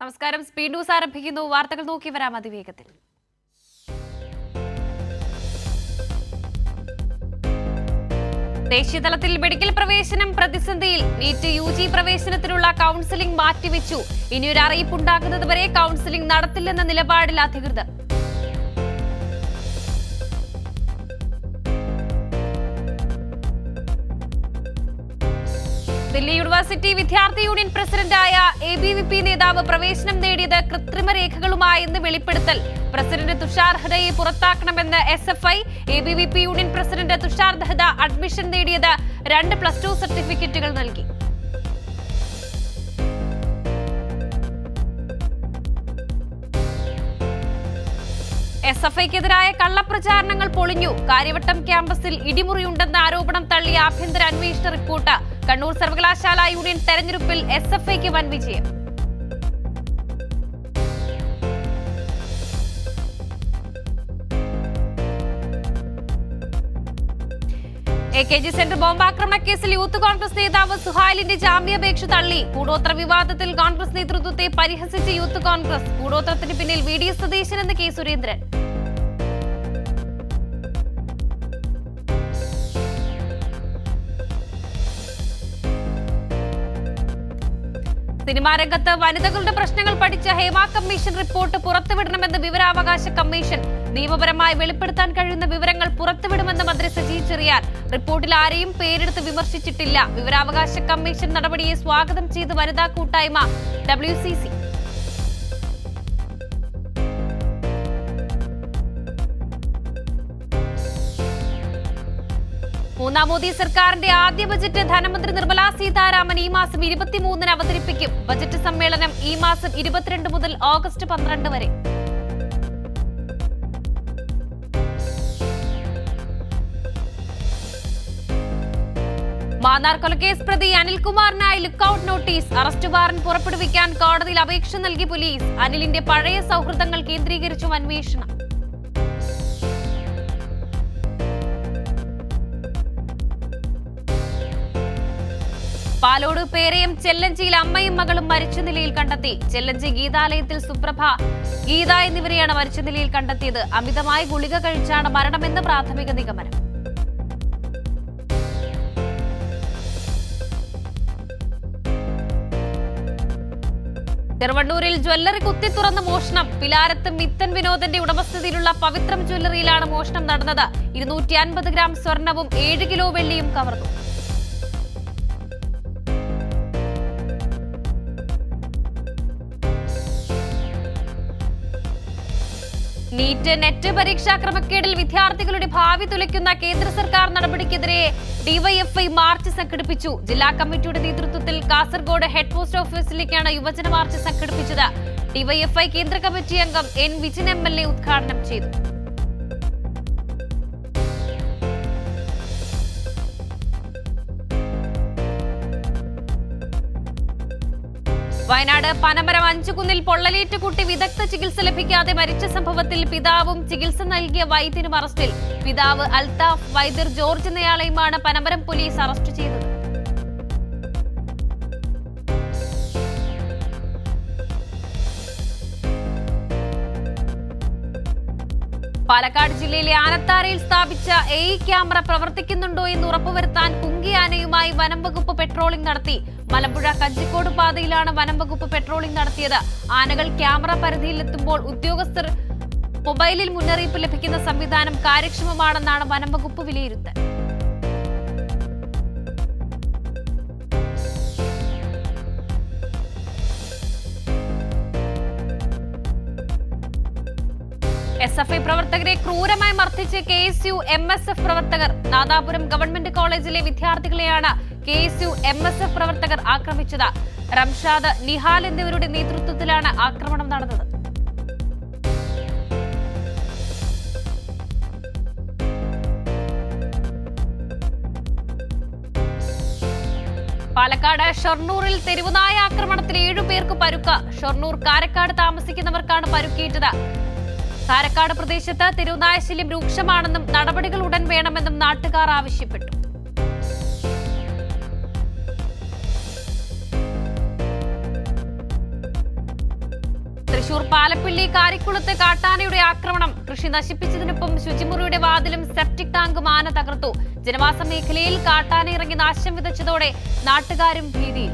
നമസ്കാരം. Speed news ആരംഭിക്കുന്നു. വാർത്തകൾ നോക്കി വരാം അതിവേഗത്തിൽ. ദേശീയതലത്തിൽ മെഡിക്കൽ പ്രവേശനം പ്രതിസന്ധിയിൽ. നീറ്റ് യുജി പ്രവേശനത്തിനുള്ള കൌൺസിലിംഗ് മാറ്റിവെച്ചു. ഇനിയൊരു അറിയിപ്പുണ്ടാകുന്നതുവരെ കൌൺസിലിംഗ് നടത്തില്ലെന്ന നിലപാടിൽ അധികൃതർ. ദില്ലി യൂണിവേഴ്സിറ്റി വിദ്യാർത്ഥി യൂണിയൻ പ്രസിഡന്റായ ABVP നേതാവ് പ്രവേശനം നേടിയത് കൃത്രിമ രേഖകളുമായെന്ന് വെളിപ്പെടുത്തൽ. പ്രസിഡന്റ് തുഷാർ ദഹ്തയെ പുറത്താക്കണമെന്ന് SFI. ABVP union president Tushar Dedha admission നേടിയത് 2 +2 സർട്ടിഫിക്കറ്റുകൾ നൽകി. SFIക്കെതിരായ കള്ളപ്രചാരണങ്ങൾ പൊളിഞ്ഞു. കാര്യവട്ടം ക്യാമ്പസിൽ ഇടിമുറിയുണ്ടെന്ന ആരോപണം തള്ളിയ ആഭ്യന്തര അന്വേഷണ റിപ്പോർട്ട്. കണ്ണൂർ സർവകലാശാല യൂണിയൻ തെരഞ്ഞെടുപ്പിൽ SFIക്ക് വൻ വിജയം. AKG സെന്റർ ബോംബാക്രമണ കേസിൽ യൂത്ത് കോൺഗ്രസ് നേതാവ് സുഹൈലിന്റെ ജാമ്യാപേക്ഷ തള്ളി. കൂടോത്ര വിവാദത്തിൽ കോൺഗ്രസ് നേതൃത്വത്തെ പരിഹസിച്ച യൂത്ത് കോൺഗ്രസ്. കൂടോത്രത്തിന് പിന്നിൽ VD സതീശൻ എന്ന് K സുരേന്ദ്രൻ. സിനിമാ രംഗത്ത് വനിതകളുടെ പ്രശ്നങ്ങൾ പഠിച്ച ഹേമ കമ്മീഷൻ റിപ്പോർട്ട് പുറത്തുവിടണമെന്ന് വിവരാവകാശ കമ്മീഷൻ. നിയമപരമായി വെളിപ്പെടുത്താൻ കഴിയുന്ന വിവരങ്ങൾ പുറത്തുവിടുമെന്ന് മന്ത്രി സജി ചെറിയാൻ. റിപ്പോർട്ടിൽ ആരെയും പേരെടുത്ത് വിമർശിച്ചിട്ടില്ല. വിവരാവകാശ കമ്മീഷൻ നടപടിയെ സ്വാഗതം ചെയ്ത് വനിതാ കൂട്ടായ്മ WCC. മൂന്നാം മോദി സർക്കാരിന്റെ ആദ്യ ബജറ്റ് ധനമന്ത്രി നിർമ്മല സീതാരാമൻ ഈ മാസം 23-ന് അവതരിപ്പിക്കും. ബജറ്റ് സമ്മേളനം ഈ മാസം 22 മുതൽ ഓഗസ്റ്റ് 12 വരെ. മാന്നാർ കൊലക്കേസ് പ്രതി അനിൽകുമാറിനായി ലുക്കൌട്ട് നോട്ടീസ്. അറസ്റ്റ് വാറന്റ് പുറപ്പെടുവിക്കാൻ കോടതിയിൽ അപേക്ഷ നൽകി പോലീസ്. അനിലിന്റെ പഴയ സൗഹൃദങ്ങൾ കേന്ദ്രീകരിച്ചും അന്വേഷണം. പാലോട് പേരയം ചെല്ലഞ്ചിയിൽ അമ്മയും മകളും മരിച്ച നിലയിൽ കണ്ടെത്തി. ചെല്ലഞ്ചി ഗീതാലയത്തിൽ സുപ്രഭ, ഗീത എന്നിവരെയാണ് മരിച്ച നിലയിൽ കണ്ടെത്തിയത്. അമിതമായി ഗുളിക കഴിച്ചാണ് മരണമെന്ന് പ്രാഥമിക നിഗമനം. ചെറുവണ്ണൂരിൽ ജ്വല്ലറി കുത്തി തുറന്ന് മോഷണം. പിലാരത്ത് മിത്തൻ വിനോദന്റെ ഉടമസ്ഥതയിലുള്ള പവിത്രം ജ്വല്ലറിയിലാണ് മോഷണം നടന്നത്. 250 ഗ്രാം സ്വർണവും 7 കിലോ വെള്ളിയും കവർന്നു. നീറ്റ് നെറ്റ് പരീക്ഷാ ക്രമക്കേടിൽ വിദ്യാർത്ഥികളുടെ ഭാവി തുലയ്ക്കുന്ന കേന്ദ്ര സർക്കാർ നടപടിക്കെതിരെ DYFI മാർച്ച് സംഘടിപ്പിച്ചു. ജില്ലാ കമ്മിറ്റിയുടെ നേതൃത്വത്തിൽ കാസർഗോഡ് ഹെഡ് പോസ്റ്റ് ഓഫീസിലേക്കാണ് യുവജന മാർച്ച് സംഘടിപ്പിച്ചത്. DYFI കേന്ദ്ര കമ്മിറ്റി അംഗം N വിജിൻ MLA ഉദ്ഘാടനം ചെയ്തു. വയനാട് പനമരം അഞ്ചുകുന്നിൽ പൊള്ളലേറ്റ് കുട്ടി വിദഗ്ധ ചികിത്സ ലഭിക്കാതെ മരിച്ച സംഭവത്തിൽ പിതാവും ചികിത്സ നൽകിയ വൈദ്യനും അറസ്റ്റിൽ. പിതാവ് അൽത്താഫ്, വൈദ്യർ ജോർജ് എന്നയാളെയുമാണ് പനമരം പോലീസ് അറസ്റ്റ് ചെയ്തത്. പാലക്കാട് ജില്ലയിലെ ആനത്താരയിൽ സ്ഥാപിച്ച AI ക്യാമറ പ്രവർത്തിക്കുന്നുണ്ടോ എന്ന് ഉറപ്പുവരുത്താൻ കുങ്കിയാനയുമായി വനം വകുപ്പ് പെട്രോളിംഗ് നടത്തി. മലമ്പുഴ കഞ്ചിക്കോട് പാതയിലാണ് വനം വകുപ്പ് പെട്രോളിംഗ് നടത്തിയത്. ആനകൾ ക്യാമറ പരിധിയിലെത്തുമ്പോൾ ഉദ്യോഗസ്ഥർ മൊബൈലിൽ മുന്നറിയിപ്പ് ലഭിക്കുന്ന സംവിധാനം കാര്യക്ഷമമാണെന്നാണ് വനം വകുപ്പ് വിലയിരുത്തൽ. SFI പ്രവർത്തകരെ ക്രൂരമായി മർദ്ദിച്ച് KSU MSF പ്രവർത്തകർ. നാദാപുരം ഗവൺമെന്റ് കോളേജിലെ വിദ്യാർത്ഥികളെയാണ് KSU MSF പ്രവർത്തകർ ആക്രമിച്ചത്. റംഷാദ്, നിഹാൽ എന്നിവരുടെ നേതൃത്വത്തിലാണ് ആക്രമണം നടന്നത്. പാലക്കാട് ഷൊർണൂറിൽ തെരുവുനായ ആക്രമണത്തിൽ 7 പേർക്ക് പരുക്ക്. ഷൊർണൂർ കാരക്കാട് താമസിക്കുന്നവർക്കാണ് പരുക്കേറ്റത്. കാരക്കാട് പ്രദേശത്ത് തെരുവുനായ ശല്യം രൂക്ഷമാണെന്നും നടപടികൾ ഉടൻ വേണമെന്നും നാട്ടുകാർ ആവശ്യപ്പെട്ടു. തൃശൂർ പാലപ്പിള്ളി കാരിക്കുളത്ത് കാട്ടാനയുടെ ആക്രമണം. കൃഷി നശിപ്പിച്ചതിനൊപ്പം ശുചിമുറിയുടെ വാതിലും സെപ്റ്റിക് ടാങ്കും ആന തകർത്തു. ജനവാസ മേഖലയിൽ കാട്ടാന ഇറങ്ങി നാശം വിതച്ചതോടെ നാട്ടുകാരും ഭീതിയിൽ.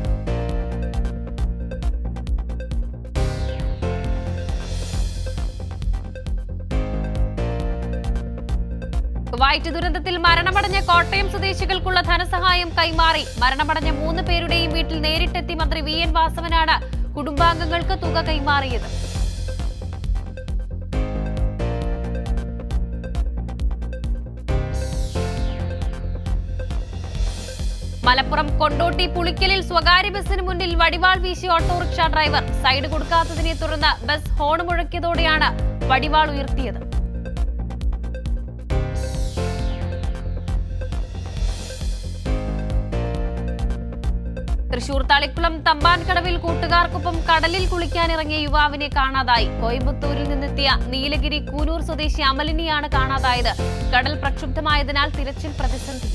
വൈറ്റ് ദുരന്തത്തിൽ മരണമടഞ്ഞ കോട്ടയം സ്വദേശികൾക്കുള്ള ധനസഹായം കൈമാറി. മരണമടഞ്ഞ 3 പേരുടെയും വീട്ടിൽ നേരിട്ടെത്തി മന്ത്രി VN വാസവനാണ് കുടുംബാംഗങ്ങൾക്ക് തുക കൈമാറിയത്. മലപ്പുറം കൊണ്ടോട്ടി പുളിക്കലിൽ സ്വകാര്യ ബസിന് മുന്നിൽ വടിവാൾ വീശി ഓട്ടോറിക്ഷ ഡ്രൈവർ. സൈഡ് കൊടുക്കാത്തതിനെ തുടർന്ന് ബസ് ഹോൺ മുഴക്കിയതോടെയാണ് വടിവാൾ ഉയർത്തിയത്. തൃശൂർ തളിക്കുളം തമ്പാൻകടവിൽ കൂട്ടുകാർക്കൊപ്പം കടലിൽ കുളിക്കാനിറങ്ങിയ യുവാവിനെ കാണാതായി. കോയമ്പത്തൂരിൽ നിന്നെത്തിയ നീലഗിരി കൂനൂർ സ്വദേശി അമലിനെയാണ് കാണാതായത്. കടൽ പ്രക്ഷുബ്ധമായതിനാൽ തിരച്ചിൽ പ്രതിസന്ധി.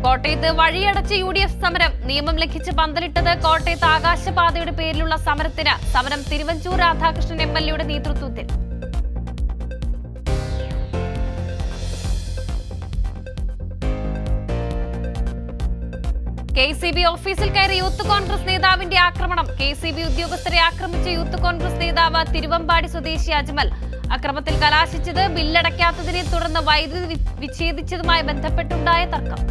കോട്ടയത്ത് വഴിയടച്ച് UDF സമരം. നിയമം ലംഘിച്ച് പന്തലിട്ടത് കോട്ടയത്ത് ആകാശപാതയുടെ പേരിലുള്ള സമരത്തിന്. സമരം തിരുവഞ്ചൂർ രാധാകൃഷ്ണൻ MLA നേതൃത്വത്തിൽ. KCB ഓഫീസിൽ കയറി യൂത്ത് കോൺഗ്രസ് നേതാവിന്റെ ആക്രമണം. KCB ഉദ്യോഗസ്ഥരെ ആക്രമിച്ച യൂത്ത് കോൺഗ്രസ് നേതാവ് തിരുവമ്പാടി സ്വദേശി അജ്മൽ. അക്രമത്തിൽ കലാശിച്ചത് ബില്ലടയ്ക്കാത്തതിനെ തുടർന്ന് വൈദ്യുതി വിച്ഛേദിച്ചതുമായി ബന്ധപ്പെട്ടുണ്ടായ തർക്കം.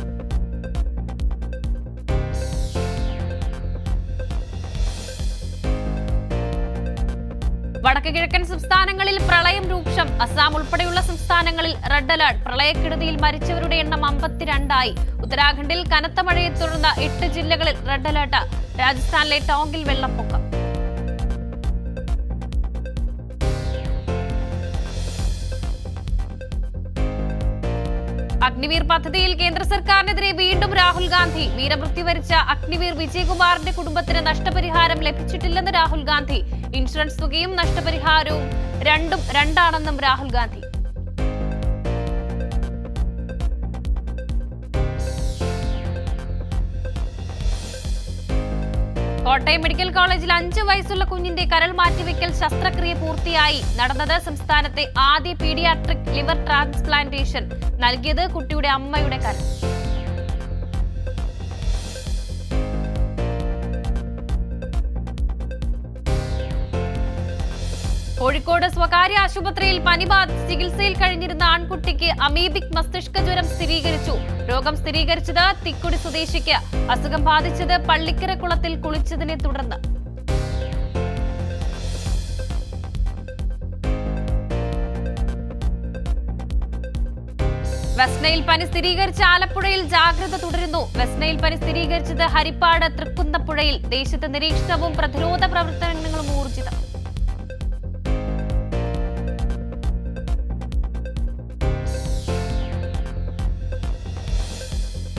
വടക്ക് കിഴക്കൻ സംസ്ഥാനങ്ങളിൽ പ്രളയം രൂക്ഷം. അസാം ഉൾപ്പെടെയുള്ള സംസ്ഥാനങ്ങളിൽ റെഡ് അലർട്ട്. പ്രളയക്കെടുതിയിൽ മരിച്ചവരുടെ എണ്ണം 52ആയി. ഉത്തരാഖണ്ഡിൽ കനത്ത മഴയെ തുടർന്ന് 8 ജില്ലകളിൽ റെഡ് അലർട്ട്. രാജസ്ഥാനിലെ ടോങ്കിൽ വെള്ളപ്പൊക്കം. അഗ്നിവീർ പദ്ധതിയിൽ കേന്ദ്ര സർക്കാരിനെതിരെ വീണ്ടും രാഹുൽ ഗാന്ധി. വീരമൃത്യു വരിച്ച അഗ്നിവീർ വിജയകുമാറിന്റെ കുടുംബത്തിന് നഷ്ടപരിഹാരം ലഭിച്ചിട്ടില്ലെന്ന് രാഹുൽ ഗാന്ധി. ഇൻഷുറൻസ് തുകയും നഷ്ടപരിഹാരവും രണ്ടും രണ്ടാണെന്നും രാഹുൽ ഗാന്ധി. കോട്ടയം മെഡിക്കൽ കോളേജിൽ 5 വയസ്സുള്ള കുഞ്ഞിന്റെ കരൾ മാറ്റിവെക്കൽ ശസ്ത്രക്രിയ പൂർത്തിയായി. നടന്നത് സംസ്ഥാനത്തെ ആദ്യ പീഡിയാട്രിക് ലിവർ ട്രാൻസ്പ്ലാന്റേഷൻ. നൽകിയത് കുട്ടിയുടെ അമ്മയുടെ കരൾ. കോഴിക്കോട് സ്വകാര്യ ആശുപത്രിയിൽ പനി ബാധിച്ച് ചികിത്സയിൽ കഴിഞ്ഞിരുന്ന ആൺകുട്ടിക്ക് അമീബിക് മസ്തിഷ്ക ജ്വരം സ്ഥിരീകരിച്ചു. രോഗം സ്ഥിരീകരിച്ചത് തിക്കുടി സ്വദേശിക്ക്. അസുഖം ബാധിച്ചത് പള്ളിക്കര കുളത്തിൽ കുളിച്ചതിനെ തുടർന്ന്. വെസ്റ്റ് നൈൽ പനി സ്ഥിരീകരിച്ച ആലപ്പുഴയിൽ ജാഗ്രത തുടരുന്നു. വെസ്റ്റ് നൈൽ പനി സ്ഥിരീകരിച്ചത് ഹരിപ്പാട് തൃക്കുന്നപ്പുഴയിൽ. ദേശത്ത് നിരീക്ഷണവും പ്രതിരോധ പ്രവർത്തനങ്ങളും ഊർജിതം.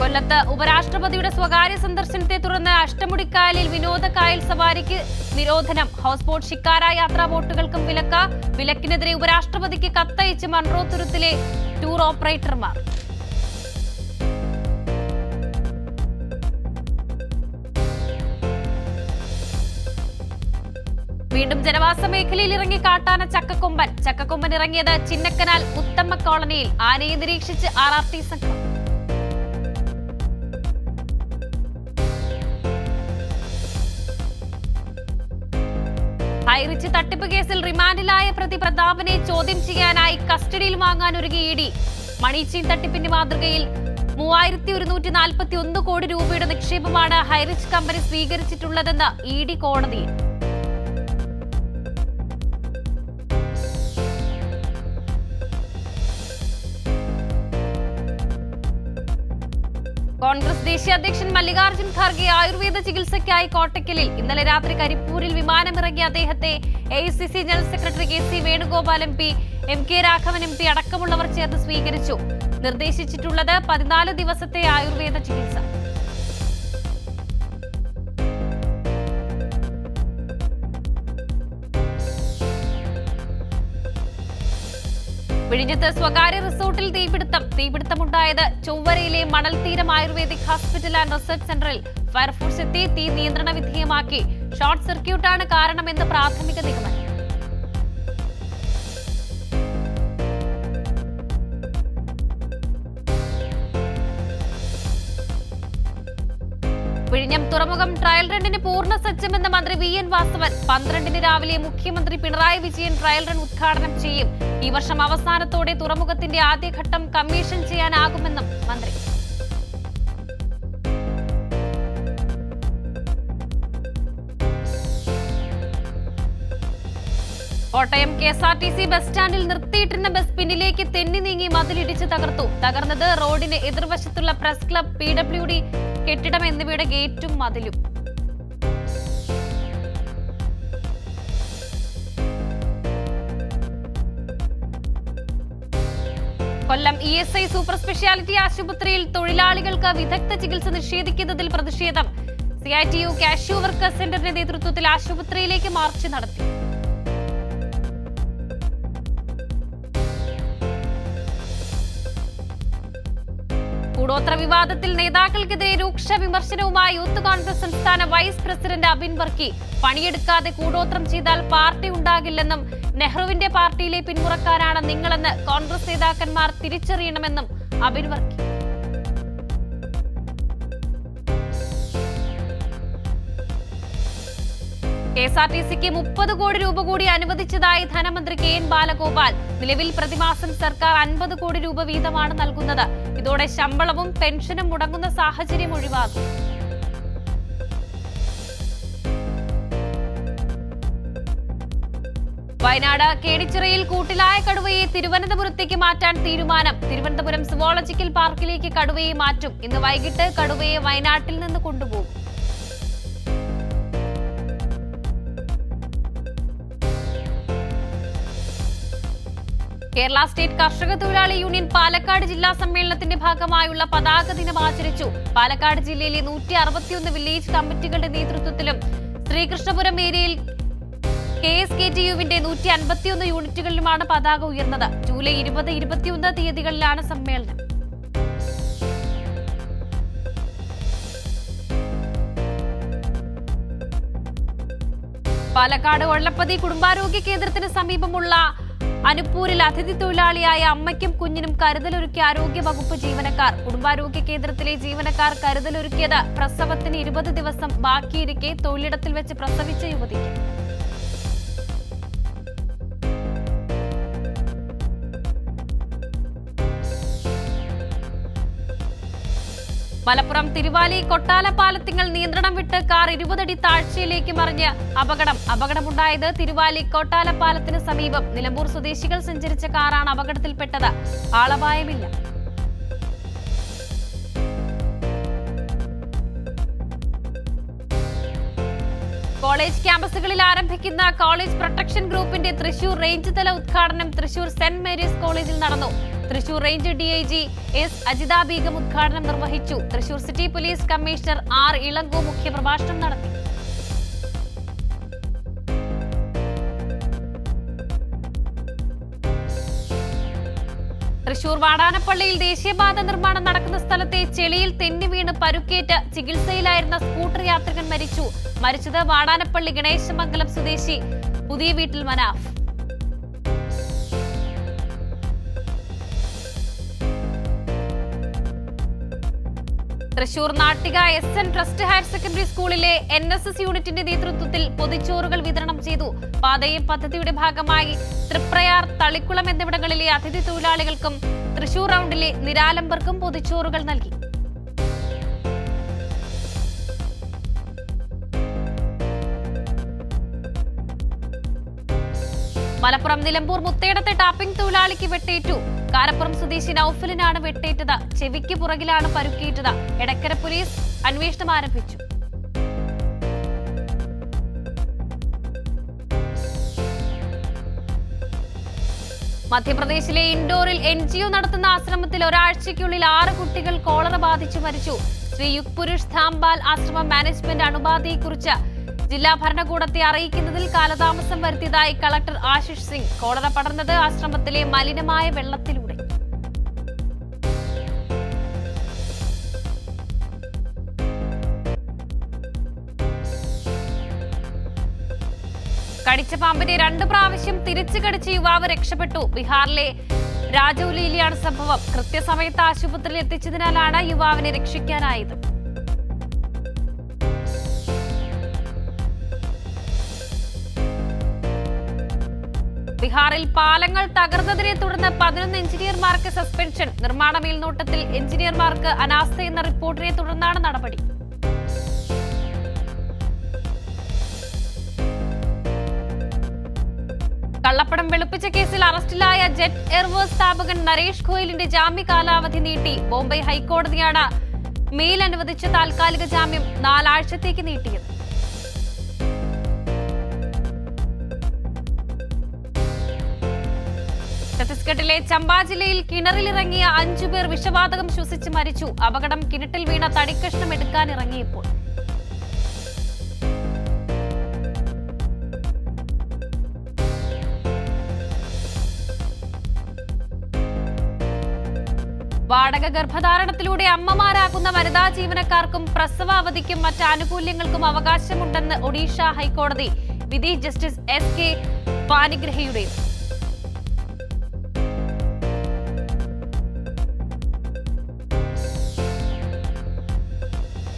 കൊല്ലത്ത് ഉപരാഷ്ട്രപതിയുടെ സ്വകാര്യ സന്ദർശനത്തെ തുടർന്ന് അഷ്ടമുടിക്കായലിൽ വിനോദക്കായൽ സവാരിക്ക് നിരോധനം. ഹൗസ് ബോട്ട്, ഷിക്കാര യാത്രാ ബോട്ടുകൾക്കും വിലക്ക്. വിലക്കിനെതിരെ ഉപരാഷ്ട്രപതിക്ക് കത്തയച്ച് മൺട്രോ തുരുത്തിലെ ടൂർ ഓപ്പറേറ്റർമാർ. വീണ്ടും ജനവാസ മേഖലയിൽ ഇറങ്ങി കാട്ടാന ചക്കക്കൊമ്പൻ. ചക്കക്കൊമ്പൻ ഇറങ്ങിയത് ചിന്നക്കനാൽ മുത്തമ്മ കോളനിയിൽ. ആനയെ നിരീക്ഷിച്ച് RRT സംഘം. ഹൈറിച്ച് തട്ടിപ്പ് കേസിൽ റിമാൻഡിലായ പ്രതി പ്രതാപനെ ചോദ്യം ചെയ്യാനായി കസ്റ്റഡിയിൽ വാങ്ങാൻ ഒരുങ്ങി ED. മണി ചെയിൻ തട്ടിപ്പിന്റെ മാതൃകയിൽ 3141 കോടി രൂപയുടെ നിക്ഷേപമാണ് ഹൈറിച്ച് കമ്പനി സ്വീകരിച്ചിട്ടുള്ളതെന്ന് ED കോടതിയിൽ. കോൺഗ്രസ് ദേശീയ അധ്യക്ഷൻ മല്ലികാർജ്ജുൻ ഖാർഗെ ആയുർവേദ ചികിത്സയ്ക്കായി കോട്ടയ്ക്കലിൽ. ഇന്നലെ രാത്രി കരിപ്പൂരിൽ വിമാനമിറങ്ങിയ അദ്ദേഹത്തെ AICC general secretary KC Venugopal MP, MK Raghavan MP അടക്കമുള്ളവർ ചേർന്ന് സ്വീകരിച്ചു. നിർദ്ദേശിച്ചിട്ടുള്ളത് 14 ദിവസത്തെ ആയുർവേദ ചികിത്സ. വിഴിഞ്ഞത്ത് സ്വകാര്യ റിസോർട്ടിൽ തീപിടുത്തമുണ്ടായത് ചൊവ്വരയിലെ Manaltheeram ayurvedic hospital and research സെന്ററിൽ ഫയർഫോഴ്സ് എത്തി തീ നിയന്ത്രണ വിധേയമാക്കി. ഷോർട്ട് സർക്യൂട്ടാണ് കാരണമെന്ന് പ്രാഥമിക നിഗമനം. വിഴിഞ്ഞം തുറമുഖം ട്രയൽ റണ്ണിന് പൂർണ്ണ സജ്ജമെന്ന മന്ത്രി വി.എൻ. വാസവൻ. 12-ന് രാവിലെ മുഖ്യമന്ത്രി പിണറായി വിജയൻ ട്രയൽ റൺ ഉദ്ഘാടനം ചെയ്യും. ഈ വർഷം അവസാനത്തോടെ തുറമുഖത്തിന്റെ ആദ്യഘട്ടം കമ്മീഷൻ ചെയ്യാനാകുമെന്നും മന്ത്രി. കോട്ടയം KSRTC ബസ് സ്റ്റാൻഡിൽ നിർത്തിയിട്ടിരുന്ന ബസ് പിന്നിലേക്ക് തെന്നി നീങ്ങി മതിലിടിച്ച് തകർന്നത് റോഡിന് എതിർവശത്തുള്ള പ്രസ് ക്ലബ്, PWD കെട്ടിടം എന്നിവയുടെ ഗേറ്റും മതിലും. കൊല്ലം ESI സൂപ്പർ സ്പെഷ്യാലിറ്റി ആശുപത്രിയിൽ തൊഴിലാളികൾക്ക് വിദഗ്ധ ചികിത്സ നിഷേധിക്കുന്നതിൽ പ്രതിഷേധം. CITU കാഷ്യൂ വർക്കേഴ്സ് സെന്ററിന്റെ നേതൃത്വത്തിൽ ആശുപത്രിയിലേക്ക് മാർച്ച് നടത്തി. കൂടോത്ര വിവാദത്തിൽ നേതാക്കൾക്കെതിരെ രൂക്ഷ വിമർശനവുമായി യൂത്ത് കോൺഗ്രസ് സംസ്ഥാന വൈസ് പ്രസിഡന്റ് അബിൻ വർക്കി. പണിയെടുക്കാതെ കൂടോത്രം ചെയ്താൽ പാർട്ടി ഉണ്ടാകില്ലെന്നും നെഹ്റുവിന്റെ പാർട്ടിയിലെ പിന്മുറക്കാരാണ് നിങ്ങളെന്ന് കോൺഗ്രസ് നേതാക്കന്മാർ തിരിച്ചറിയണമെന്നും അബിൻ വർക്കി. KSRTCക്ക് 30 കോടി രൂപ കൂടി അനുവദിച്ചതായി ധനമന്ത്രി KN ബാലഗോപാൽ. നിലവിൽ പ്രതിമാസം സർക്കാർ 50 കോടി രൂപ വീതമാണ് നൽകുന്നത്. ഇതോടെ ശമ്പളവും പെൻഷനും മുടങ്ങുന്ന സാഹചര്യം ഒഴിവാകും. വയനാട് കേണിച്ചിറയിൽ കൂട്ടിലായ കടുവയെ തിരുവനന്തപുരത്തേക്ക് മാറ്റാൻ തീരുമാനം. തിരുവനന്തപുരം സുവോളജിക്കൽ പാർക്കിലേക്ക് കടുവയെ മാറ്റും. ഇന്ന് വൈകിട്ട് കടുവയെ വയനാട്ടിൽ നിന്ന് കൊണ്ടുപോകും. കേരള സ്റ്റേറ്റ് കർഷക തൊഴിലാളി യൂണിയൻ പാലക്കാട് ജില്ലാ സമ്മേളനത്തിന്റെ ഭാഗമായുള്ള പതാക ദിനം ആചരിച്ചു. പാലക്കാട് ജില്ലയിലെ 161 വില്ലേജ് കമ്മിറ്റികളുടെ നേതൃത്വത്തിലും ശ്രീകൃഷ്ണപുരം ഏരിയയിൽ KSKTUവിന്റെ 151 യൂണിറ്റുകളിലുമാണ് പതാക ഉയർന്നത്. ജൂലൈ 20, 21 തീയതികളിലാണ് സമ്മേളനം. പാലക്കാട് ഒള്ളപ്പതി കുടുംബാരോഗ്യ കേന്ദ്രത്തിന് സമീപമുള്ള അനുപ്പൂരിൽ അതിഥി തൊഴിലാളിയായ അമ്മയ്ക്കും കുഞ്ഞിനും കരുതലൊരുക്കിയ ആരോഗ്യ വകുപ്പ് ജീവനക്കാർ. കുടുംബാരോഗ്യ കേന്ദ്രത്തിലെ ജീവനക്കാർ കരുതലൊരുക്കിയത് പ്രസവത്തിന് 20 ദിവസം ബാക്കിയിരിക്കെ തൊഴിലിടത്തിൽ വെച്ച് പ്രസവിച്ച യുവതിക്ക്. മലപ്പുറം തിരുവാലി കൊട്ടാലപ്പാലത്തിങ്കൽ നിയന്ത്രണം വിട്ട് കാർ 20 അടി താഴ്ചയിലേക്ക് മറിഞ്ഞ് അപകടമുണ്ടായത് തിരുവാലി കൊട്ടാലപ്പാലത്തിന് സമീപം. നിലമ്പൂർ സ്വദേശികൾ സഞ്ചരിച്ച കാറാണ് അപകടത്തിൽപ്പെട്ടത്. ആളപായമില്ല. കോളേജ് ക്യാമ്പസുകളിൽ ആരംഭിക്കുന്ന കോളേജ് പ്രൊട്ടക്ഷൻ ഗ്രൂപ്പിന്റെ തൃശൂർ റേഞ്ച് തല ഉദ്ഘാടനം തൃശൂർ സെന്റ് മേരീസ് കോളേജിൽ നടന്നു. Thrissur range DIG S Ajitha Begum ഉദ്ഘാടനം നിർവഹിച്ചു. Thrissur city police commissioner R Ilango മുഖ്യപ്രഭാഷണം നടത്തി. തൃശൂർ വാടാനപ്പള്ളിയിൽ ദേശീയപാത നിർമ്മാണം നടക്കുന്ന സ്ഥലത്തെ ചെളിയിൽ തെന്നി വീണ് പരുക്കേറ്റ് ചികിത്സയിലായിരുന്ന സ്കൂട്ടർ യാത്രികൻ മരിച്ചു. മരിച്ചത് വാടാനപ്പള്ളി ഗണേശമംഗലം സ്വദേശി പുതിയ വീട്ടിൽ Manaf. Thrissur Nattika SN trust higher secondary സ്കൂളിലെ NSS യൂണിറ്റിന്റെ നേതൃത്വത്തിൽ പൊതിച്ചോറുകൾ വിതരണം ചെയ്തു. പാതയം പദ്ധതിയുടെ ഭാഗമായി തൃപ്രയാർ, തളിക്കുളം എന്നിവിടങ്ങളിലെ അതിഥി തൊഴിലാളികൾക്കും തൃശൂർ റൗണ്ടിലെ നിരാലംബർക്കും പൊതിച്ചോറുകൾ നൽകി. മലപ്പുറം നിലമ്പൂർ മുത്തേടത്തെ ടാപ്പിംഗ് തൊഴിലാളിക്ക് വെട്ടേറ്റു. കാരപ്പുറം സ്വദേശി നൌഫലിനാണ് വെട്ടേറ്റത്. ചെവിക്ക് പുറകിലാണ് പരുക്കേറ്റത്. എടക്കര പോലീസ് അന്വേഷണം ആരംഭിച്ചു. മധ്യപ്രദേശിലെ ഇൻഡോറിൽ NGO നടത്തുന്ന ആശ്രമത്തിൽ ഒരാഴ്ചയ്ക്കുള്ളിൽ 6 കുട്ടികൾ കോളറ ബാധിച്ചു മരിച്ചു. ശ്രീ യുഗ് പുരുഷ് ധാംബാൽ ആശ്രമ മാനേജ്മെന്റ് അണുബാധയെക്കുറിച്ച് ജില്ലാ ഭരണകൂടത്തെ അറിയിക്കുന്നതിൽ കാലതാമസം വരുത്തിയതായി കളക്ടർ ആശിഷ് സിംഗ്. കോളറ പടർന്നത് ആശ്രമത്തിലെ മലിനമായ വെള്ളത്തിലൂടെ. കടിച്ച പാമ്പിനെ 2 പ്രാവശ്യം തിരിച്ചു കടിച്ച യുവാവ് രക്ഷപ്പെട്ടു. ബീഹാറിലെ രാജൌലിയിലാണ് സംഭവം. കൃത്യസമയത്ത് ആശുപത്രിയിൽ എത്തിച്ചതിനാലാണ് യുവാവിനെ രക്ഷിക്കാനായത്. ബീഹാറിൽ പാലങ്ങൾ തകർന്നതിനെ തുടർന്ന് 11 എഞ്ചിനീയർമാർക്ക് സസ്പെൻഷൻ. നിർമ്മാണ മേൽനോട്ടത്തിൽ എഞ്ചിനീയർമാർക്ക് അനാസ്ഥയെന്ന റിപ്പോർട്ടിനെ തുടർന്നാണ് നടപടി. കള്ളപ്പണം വെളുപ്പിച്ച കേസിൽ അറസ്റ്റിലായ ജെറ്റ് എയർവേസ് സ്ഥാപകൻ നരേഷ് ഗോയലിന്റെ ജാമ്യ കാലാവധി നീട്ടി. ബോംബെ ഹൈക്കോടതിയാണ് മേൽ അനുവദിച്ച താൽക്കാലിക ജാമ്യം 4 ആഴ്ചത്തേക്ക് നീട്ടിയത്. ഛത്തീസ്ഗഡിലെ ചമ്പ ജില്ലയിൽ കിണറിലിറങ്ങിയ 5 പേർ വിഷവാതകം ശ്വസിച്ച് മരിച്ചു. അപകടം കിണറ്റിൽ വീണ തടിക്കഷ്ണം എടുക്കാനിറങ്ങിയപ്പോൾ. വാടക ഗർഭധാരണത്തിലൂടെ അമ്മമാരാകുന്ന വനിതാ ജീവനക്കാർക്കും പ്രസവ അവധിക്കും മറ്റ് ആനുകൂല്യങ്ങൾക്കും അവകാശമുണ്ടെന്ന് ഒഡീഷ ഹൈക്കോടതി. വിധി ജസ്റ്റിസ് SK പാനിഗ്രഹിയുടേത്.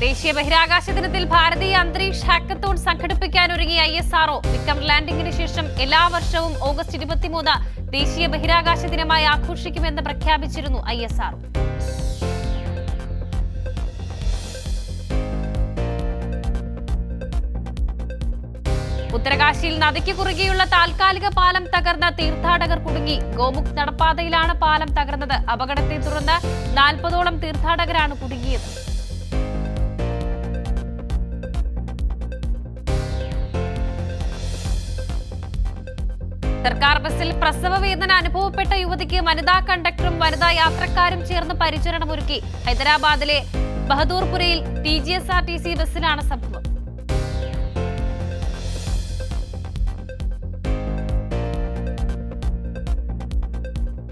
ദേശീയ ബഹിരാകാശ ദിനത്തിൽ ഭാരതീയ അന്തരീക്ഷ ഹാക്കത്തോൺ സംഘടിപ്പിക്കാൻ ഒരുങ്ങിയ ISRO. വിക്രം ലാൻഡിംഗിന് ശേഷം എല്ലാ വർഷവും ഓഗസ്റ്റ് 23 ദേശീയ ബഹിരാകാശ ദിനമായി ആഘോഷിക്കുമെന്ന് പ്രഖ്യാപിച്ചിരുന്നു ISRO. ഉത്തരകാശിയിൽ നദിക്ക് കുറുകെയുള്ള താൽക്കാലിക പാലം തകർന്ന തീർത്ഥാടകർ കുടുങ്ങി. ഗോമുഖ് നടപ്പാതയിലാണ് പാലം തകർന്നത്. അപകടത്തെ തുടർന്ന് 40ഓളം തീർത്ഥാടകരാണ് കുടുങ്ങിയത്. സർക്കാർ ബസ്സിൽ പ്രസവ വേദന അനുഭവപ്പെട്ട യുവതിക്ക് വനിതാ കണ്ടക്ടറും വനിതാ യാത്രക്കാരും ചേർന്ന് പരിചരണമൊരുക്കി. ഹൈദരാബാദിലെ ബഹദൂർപുരയിൽ TGSRTC ബസ്സിലാണ് സംഭവം.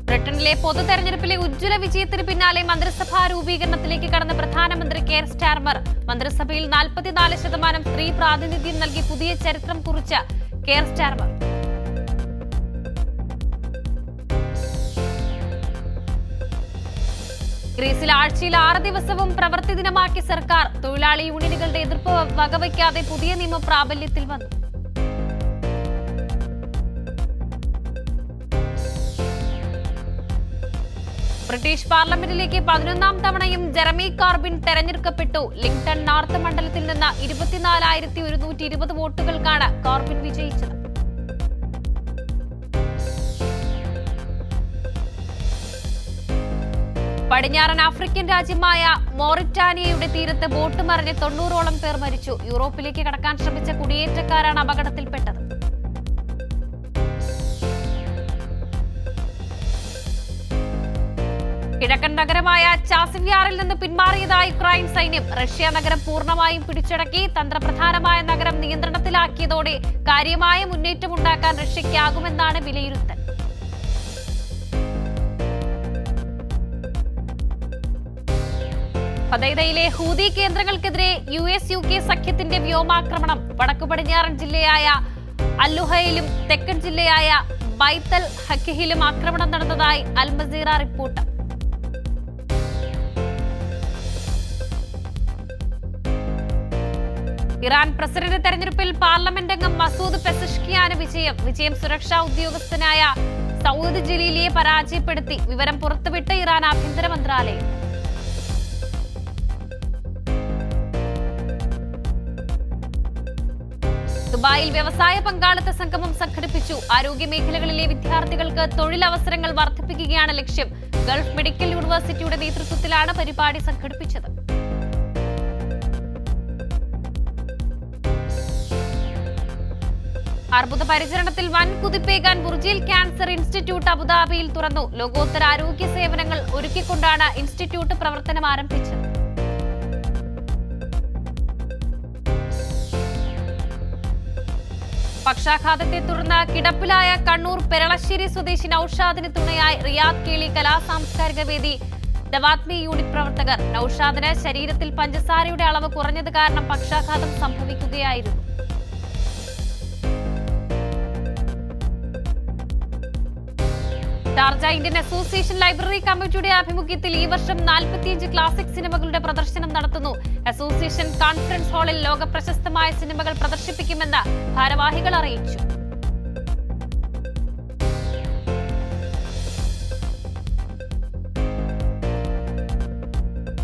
ബ്രിട്ടനിലെ പൊതു തെരഞ്ഞെടുപ്പിലെ ഉജ്ജ്വല വിജയത്തിന് പിന്നാലെ മന്ത്രിസഭാ രൂപീകരണത്തിലേക്ക് കടന്ന പ്രധാനമന്ത്രി കെയർ സ്റ്റാർമർ. മന്ത്രിസഭയിൽ 44% സ്ത്രീ പ്രാതിനിധ്യം നൽകി പുതിയ ചരിത്രം കുറിച്ച കെയർ സ്റ്റാർമർ. ഗ്രീസിൽ ആഴ്ചയിൽ 6 ദിവസവും പ്രവൃത്തി ദിനമാക്കി സർക്കാർ. തൊഴിലാളി യൂണിയനുകളുടെ എതിർപ്പ് വകവയ്ക്കാതെ പുതിയ നിയമം പ്രാബല്യത്തിൽ വന്നു. ബ്രിട്ടീഷ് പാർലമെന്റിലേക്ക് 11ാം തവണയും ജെറമി കോർബിൻ തെരഞ്ഞെടുക്കപ്പെട്ടു. ലിങ്ടൺ നോർത്ത് മണ്ഡലത്തിൽ നിന്ന് 24,120 വോട്ടുകൾക്കാണ് കോർബിൻ വിജയിച്ചത്. പടിഞ്ഞാറൻ ആഫ്രിക്കൻ രാജ്യമായ മോറിറ്റാനിയയുടെ തീരത്ത് ബോട്ട് മറിഞ്ഞ് 90ഓളം പേർ മരിച്ചു. യൂറോപ്പിലേക്ക് കടക്കാൻ ശ്രമിച്ച കുടിയേറ്റക്കാരാണ് അപകടത്തിൽപ്പെട്ടത്. കിഴക്കൻ നഗരമായ ചാസിവ്യാറിൽ നിന്ന് പിന്മാറിയതായി യുക്രൈൻ സൈന്യം. റഷ്യ നഗരം പൂർണ്ണമായും പിടിച്ചടക്കി. തന്ത്രപ്രധാനമായ നഗരം നിയന്ത്രണത്തിലാക്കിയതോടെ കാര്യമായ മുന്നേറ്റമുണ്ടാക്കാൻ റഷ്യയ്ക്കാകുമെന്നാണ് വിലയിരുത്തൽ. ഹദൈദയിലെ ഹൂതി കേന്ദ്രങ്ങൾക്കെതിരെ US UK സഖ്യത്തിന്റെ വ്യോമാക്രമണം. വടക്കു പടിഞ്ഞാറൻ ജില്ലയായ അല്ലുഹയിലും തെക്കൻ ജില്ലയായ ബൈത്തൽ ഹക്കിഹിലും ആക്രമണം നടന്നതായി അൽ മസീറ റിപ്പോർട്ട്. ഇറാൻ പ്രസിഡന്റ് തെരഞ്ഞെടുപ്പിൽ പാർലമെന്റ് അംഗം മസൂദ് പെസഷ്കിയാന് വിജയം സുരക്ഷാ ഉദ്യോഗസ്ഥനായ സൗദ് ജലീലിയെ പരാജയപ്പെടുത്തി. വിവരം പുറത്തുവിട്ട ഇറാൻ ആഭ്യന്തര മന്ത്രാലയം. ദുബായിൽ വ്യവസായ പങ്കാളിത്ത സംഗമം സംഘടിപ്പിച്ചു. ആരോഗ്യ മേഖലകളിലെ വിദ്യാർത്ഥികൾക്ക് തൊഴിലവസരങ്ങൾ വർദ്ധിപ്പിക്കുകയാണ് ലക്ഷ്യം. ഗൾഫ് മെഡിക്കൽ യൂണിവേഴ്സിറ്റിയുടെ നേതൃത്വത്തിലാണ് പരിപാടി സംഘടിപ്പിച്ചത്. അർബുദ പരിചരണത്തിൽ വൻ കുതിപ്പേകാൻ ബുർജിൽ ക്യാൻസർ ഇൻസ്റ്റിറ്റ്യൂട്ട് അബുദാബിയിൽ തുറന്നു. ലോകോത്തര ആരോഗ്യ സേവനങ്ങൾ ഒരുക്കിക്കൊണ്ടാണ് ഇൻസ്റ്റിറ്റ്യൂട്ട് പ്രവർത്തനം ആരംഭിച്ചത്. പക്ഷാഘാതത്തെ തുടർന്ന് കിടപ്പിലായ കണ്ണൂർ പെരളശ്ശേരി സ്വദേശി നൌഷാദിന് തുണയായി റിയാദ് കേളി കലാ സാംസ്കാരിക വേദി ദവാത്മി യൂണിറ്റ് പ്രവർത്തകർ. നൌഷാദിന് ശരീരത്തിൽ പഞ്ചസാരയുടെ അളവ് കുറഞ്ഞത് കാരണം പക്ഷാഘാതം സംഭവിക്കുകയായിരുന്നു. ഷാർജ ഇന്ത്യൻ അസോസിയേഷൻ ലൈബ്രറി കമ്മിറ്റിയുടെ ആഭിമുഖ്യത്തിൽ ഈ വർഷം 45 ക്ലാസിക് സിനിമകളുടെ പ്രദർശനം നടത്തുന്നു. അസോസിയേഷൻ കോൺഫറൻസ് ഹാളിൽ ലോക പ്രശസ്തമായ സിനിമകൾ പ്രദർശിപ്പിക്കുമെന്ന് ഭാരവാഹികൾ അറിയിച്ചു.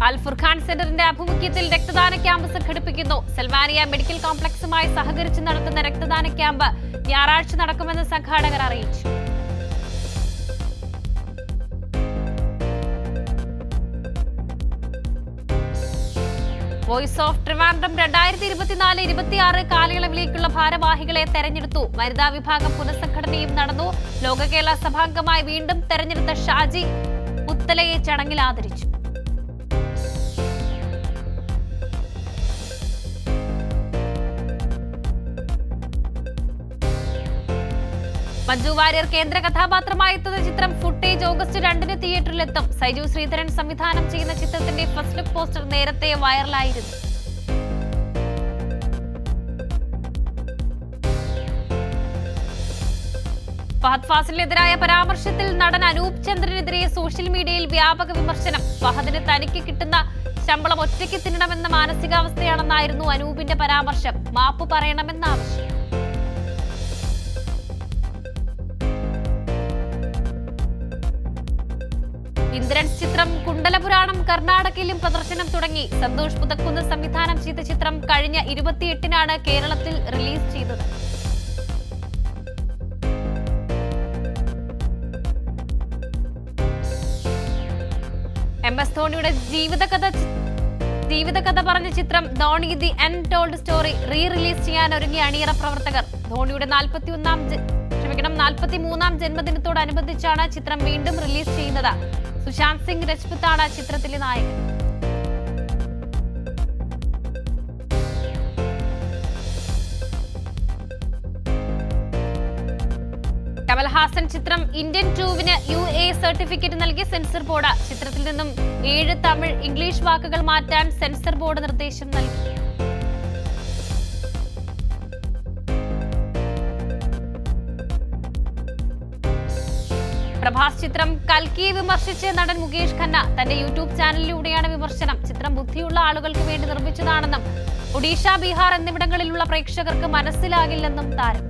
അൽ ഫുർഖാൻ സെന്ററിന്റെ ആഭിമുഖ്യത്തിൽ രക്തദാന ക്യാമ്പ് സംഘടിപ്പിക്കുന്നു. സൽമാനിയ മെഡിക്കൽ കോംപ്ലക്സുമായി സഹകരിച്ച് നടത്തുന്ന രക്തദാന ക്യാമ്പ് ഞായറാഴ്ച നടക്കുമെന്ന് സംഘാടകർ അറിയിച്ചു. വോയിസ് ഓഫ് ട്രിവാൻഡ്രം 2024-26 കാലയളവിലേക്കുള്ള ഭാരവാഹികളെ തെരഞ്ഞെടുത്തു. വനിതാ വിഭാഗം പുനഃസംഘടനയും നടന്നു. ലോക കേരള സഭാംഗമായി വീണ്ടും തെരഞ്ഞെടുത്ത ഷാജി മുത്തലയെ ചടങ്ങിൽ ആദരിച്ചു. മഞ്ജു വാര്യർ കേന്ദ്ര കഥാപാത്രമായി എത്തുന്ന ചിത്രം ഫുട്ടേജ് ഓഗസ്റ്റ് 2-ന് തിയേറ്ററിലെത്തും. സൈജു ശ്രീധരൻ സംവിധാനം ചെയ്യുന്ന ചിത്രത്തിന്റെ ഫസ്റ്റ് ലുക്ക് പോസ്റ്റർ നേരത്തെ വൈറലായിരുന്നു. ഫഹദ് ഫാസിലിനെതിരായ പരാമർശത്തിൽ നടൻ അനൂപ് ചന്ദ്രനെതിരെ സോഷ്യൽ മീഡിയയിൽ വ്യാപക വിമർശനം. ഫഹദിന് തനിക്ക് കിട്ടുന്ന ശമ്പളം ഒറ്റയ്ക്ക് തിന്നണമെന്ന മാനസികാവസ്ഥയാണെന്നായിരുന്നു അനൂപിന്റെ പരാമർശം. മാപ്പ് പറയണമെന്ന ആവശ്യം. ഇന്ദ്രൻസ് ചിത്രം കുണ്ടലപുരാണം കർണാടകയിലും പ്രദർശനം തുടങ്ങി. സന്തോഷ് പുതക്കുന്ന് സംവിധാനം ചെയ്ത ചിത്രം കഴിഞ്ഞ 28-നാണ് കേരളത്തിൽ റിലീസ് ചെയ്തത്. MS ധോണിയുടെ ജീവിതകഥ പറഞ്ഞ ചിത്രം Dhoni the untold story release ചെയ്യാൻ ഒരുങ്ങിയ അണിയറ പ്രവർത്തകർ. ധോണിയുടെ 43-ാം ജന്മദിനത്തോടനുബന്ധിച്ചാണ് ചിത്രം വീണ്ടും റിലീസ് ചെയ്യുന്നത്. സുശാന്ത് സിംഗ് രജ്പുത്താണ് ചിത്രത്തിലെ നായകൻ. കമൽഹാസൻ ചിത്രം ഇന്ത്യൻ 2-ന് UA സർട്ടിഫിക്കറ്റ് നൽകി സെൻസർ ബോർഡ്. ചിത്രത്തിൽ നിന്നും 7 തമിഴ്, ഇംഗ്ലീഷ് വാക്കുകൾ മാറ്റാൻ സെൻസർ ബോർഡ് നിർദ്ദേശം നൽകി. പ്രഭാസ് ചിത്രം കൽക്കിയെ വിമർശിച്ച് നടൻ മുകേഷ് ഖന്ന. തന്റെ യൂട്യൂബ് ചാനലിലൂടെയാണ് വിമർശനം. ചിത്രം ബുദ്ധിയുള്ള ആളുകൾക്ക് വേണ്ടി നിർമ്മിച്ചതാണെന്നും ഒഡീഷ, ബീഹാർ എന്നിവിടങ്ങളിലുള്ള പ്രേക്ഷകർക്ക് മനസ്സിലാകില്ലെന്നും താരം.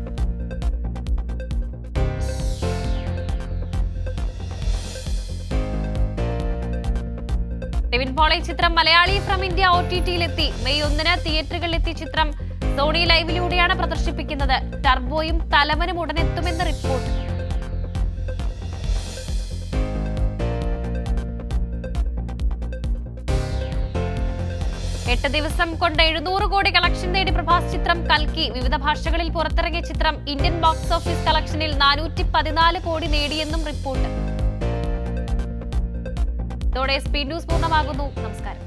ടെവിൻ പോളെ ചിത്രം മലയാളി ഫ്രം ഇന്ത്യ OTT-യിലെത്തി. മെയ് 1-ന് തിയേറ്ററുകളിലെത്തിയ ചിത്രം സോണി ലൈവിലൂടെയാണ് പ്രദർശിപ്പിക്കുന്നത്. ടർബോയും തലവനും ഉടനെത്തുമെന്ന് റിപ്പോർട്ട്. 8 ദിവസം കൊണ്ട് 700 കോടി കളക്ഷൻ നേടി പ്രഭാസ് ചിത്രം കൽക്കി. വിവിധ ഭാഷകളിൽ പുറത്തിറങ്ങിയ ചിത്രം ഇന്ത്യൻ ബോക്സ് ഓഫീസ് കളക്ഷനിൽ 414 കോടി നേടിയെന്നും റിപ്പോർട്ട്. ഇതോടെ സ്പീഡ് ന്യൂസ് പൂർണ്ണമാകുന്നു. നമസ്കാരം.